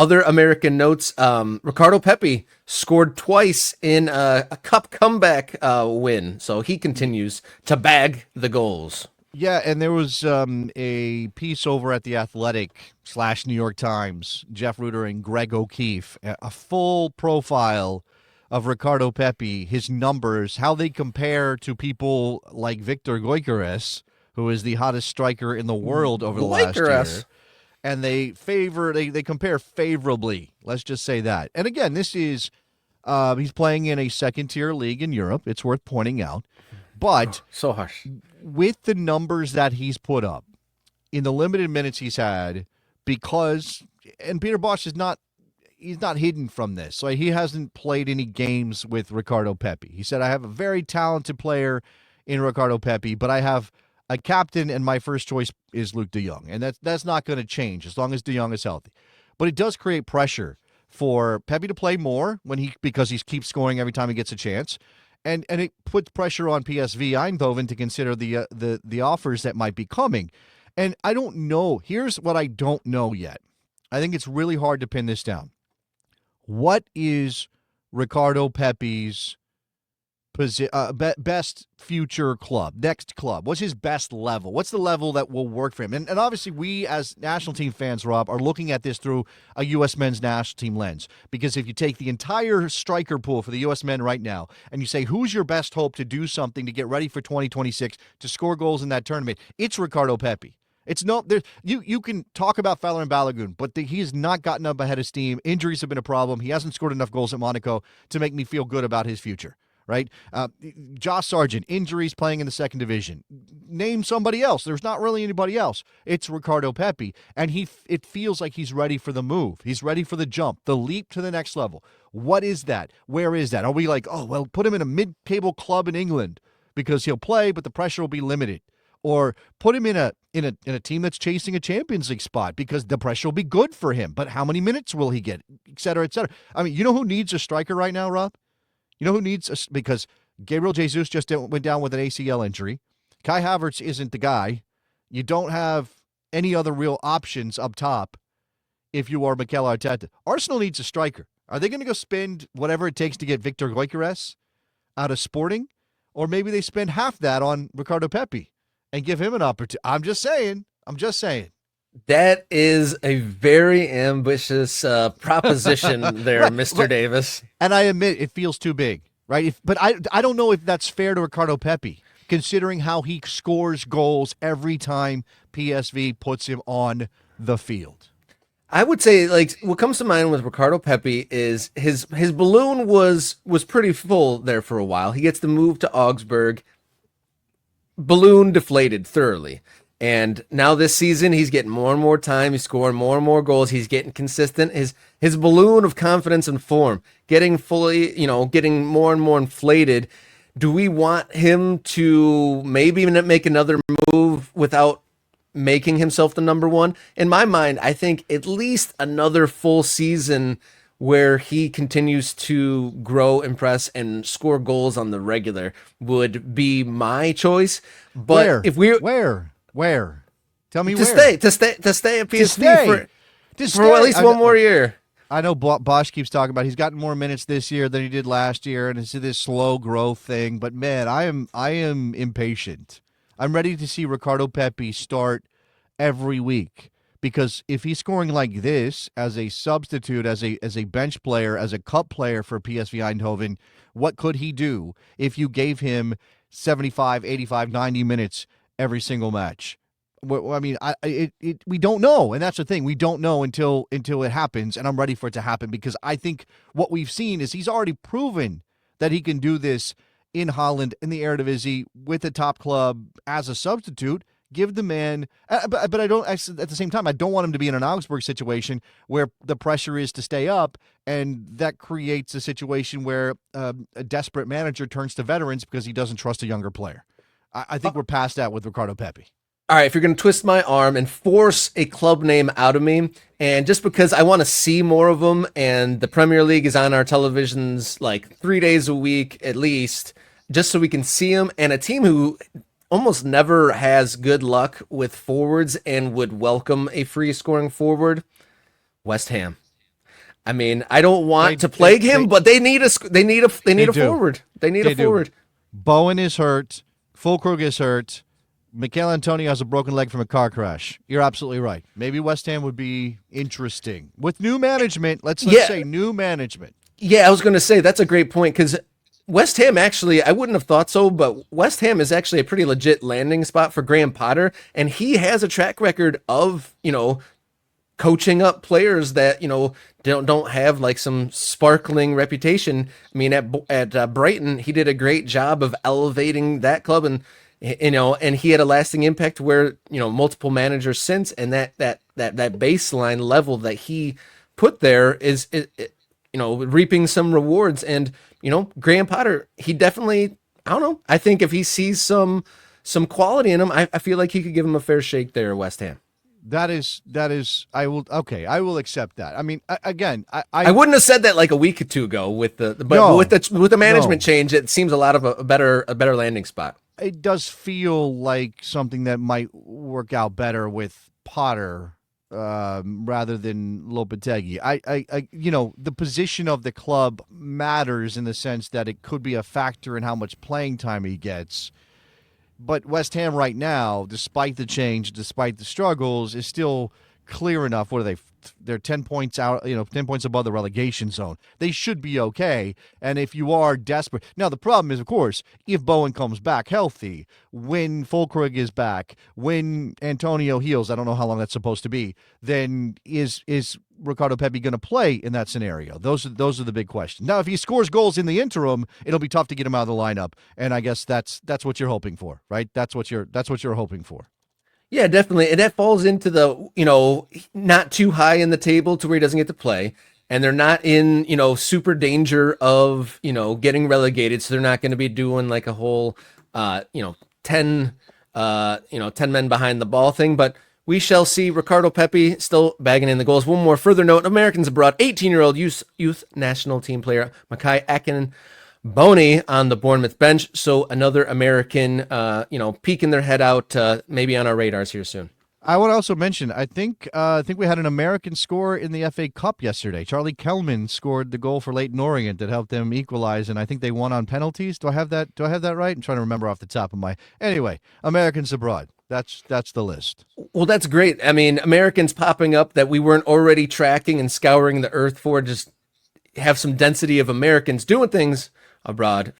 Other American notes, Ricardo Pepi scored twice in a cup comeback win, so he continues to bag the goals. Yeah, and there was a piece over at the Athletic / New York Times, Jeff Ruder and Greg O'Keefe, a full profile of Ricardo Pepi, his numbers, how they compare to people like Victor Gyökeres, who is the hottest striker in the world over the last year. And they compare favorably. Let's just say that. And again, this is he's playing in a second-tier league in Europe. It's worth pointing out. But so harsh. With the numbers that he's put up in the limited minutes he's had, and Peter Bosz he's not hidden from this. So he hasn't played any games with Ricardo Pepi. He said, I have a very talented player in Ricardo Pepi, but I have a captain, and my first choice is Luke de Jong. And that's not going to change as long as de Jong is healthy. But it does create pressure for Pepi to play more because he keeps scoring every time he gets a chance. And it puts pressure on PSV Eindhoven to consider the offers that might be coming. And I don't know. Here's what I don't know yet. I think it's really hard to pin this down. What is Ricardo Pepi's best future club, next club? What's his best level? What's the level that will work for him? And obviously we as national team fans, Rob, are looking at this through a U.S. men's national team lens. Because if you take the entire striker pool for the U.S. men right now and you say, who's your best hope to do something to get ready for 2026, to score goals in that tournament, it's Ricardo Pepi. It's no there. You can talk about Fowler and Balogun, but he has not gotten up ahead of steam. Injuries have been a problem. He hasn't scored enough goals at Monaco to make me feel good about his future. Right? Josh Sargent, injuries, playing in the second division. Name somebody else. There's not really anybody else. It's Ricardo Pepi, and it feels like he's ready for the move. He's ready for the jump, the leap to the next level. What is that? Where is that? Are we like, oh, well, put him in a mid-table club in England because he'll play, but the pressure will be limited? Or put him in a team that's chasing a Champions League spot because the pressure will be good for him, but how many minutes will he get, et cetera, et cetera? I mean, you know who needs a striker right now, Rob? You know who needs because Gabriel Jesus just went down with an ACL injury. Kai Havertz isn't the guy. You don't have any other real options up top if you are Mikel Arteta. Arsenal needs a striker. Are they going to go spend whatever it takes to get Victor Gyökeres out of Sporting? Or maybe they spend half that on Ricardo Pepi and give him an opportunity. I'm just saying. That is a very ambitious proposition there, right, Mr. Davis. And I admit it feels too big, right? But I don't know if that's fair to Ricardo Pepi, considering how he scores goals every time PSV puts him on the field. I would say, like, what comes to mind with Ricardo Pepi is his balloon was pretty full there for a while. He gets the move to Augsburg. Balloon deflated thoroughly. And now this season, he's getting more and more time. He's scoring more and more goals. He's getting consistent. His balloon of confidence and form getting getting more and more inflated. Do we want him to maybe even make another move without making himself the number one? In my mind, I think at least another full season where he continues to grow, impress, and score goals on the regular would be my choice. But Where? Tell me to where. To stay at PSV for at least one more year. I know Bosz keeps talking about he's gotten more minutes this year than he did last year, and it's this slow growth thing. But man, I am impatient. I'm ready to see Ricardo Pepi start every week, because if he's scoring like this as a substitute, as a bench player, as a cup player for PSV Eindhoven, what could he do if you gave him 75, 85, 90 minutes every single match? I mean, we don't know, and that's the thing. We don't know until it happens, and I'm ready for it to happen, because I think what we've seen is he's already proven that he can do this in Holland, in the Eredivisie, with the top club as a substitute. Give the man, but I don't. At the same time, I don't want him to be in an Augsburg situation where the pressure is to stay up, and that creates a situation where a desperate manager turns to veterans because he doesn't trust a younger player. I think we're past that with Ricardo Pepi. All right, if you're going to twist my arm and force a club name out of me, and just because I want to see more of them, and the Premier League is on our televisions like 3 days a week at least, just so we can see them, and a team who almost never has good luck with forwards and would welcome a free scoring forward, West Ham. I mean, I don't want They- to plague they- him, they- but they need a do. forward. They need They a do. forward. Bowen is hurt. Fulkrug is hurt. Mikel Antonio has a broken leg from a car crash. You're absolutely right. Maybe West Ham would be interesting with new management. Let's say new management. Yeah, I was going to say that's a great point because West Ham actually, I wouldn't have thought so, but West Ham is actually a pretty legit landing spot for Graham Potter, and he has a track record of, coaching up players that, don't have like some sparkling reputation. I mean, at Brighton, he did a great job of elevating that club, and and he had a lasting impact where multiple managers since, and that baseline level that he put there is reaping some rewards. And Graham Potter, he definitely, I don't know, I think if he sees some quality in him, I feel like he could give him a fair shake there at West Ham. That is I will accept that. I mean, again, I wouldn't have said that like a week or two ago with the management change. It seems a lot of a better landing spot. It does feel like something that might work out better with Potter rather than Lopetegui. The position of the club matters in the sense that it could be a factor in how much playing time he gets. But West Ham right now, despite the change, despite the struggles, is still clear enough. What are they? They're 10 points out, 10 points above the relegation zone. They should be okay. And if you are desperate. Now, the problem is, of course, if Bowen comes back healthy, when Fulkrug is back, when Antonio heals, I don't know how long that's supposed to be, then is Ricardo Pepi going to play in that scenario? Those are the big questions. Now, if he scores goals in the interim, it'll be tough to get him out of the lineup. And I guess that's what you're hoping for, right? That's what you're hoping for. Yeah, definitely. And that falls into the, not too high in the table to where he doesn't get to play. And they're not in, super danger of, getting relegated. So they're not going to be doing like a whole, 10 men behind the ball thing. But we shall see. Ricardo Pepi still bagging in the goals. One more further note, Americans abroad, 18-year-old youth national team player, Makai Akin Boney on the Bournemouth bench. So another American, peeking their head out, maybe on our radars here soon. I would also mention, I think we had an American score in the FA Cup yesterday. Charlie Kellman scored the goal for Leyton Orient that helped them equalize, and I think they won on penalties. Do I have that right? I'm trying to remember off the top of my. Anyway, Americans abroad. That's the list. Well, that's great. I mean, Americans popping up that we weren't already tracking and scouring the earth for. Just have some density of Americans doing things abroad.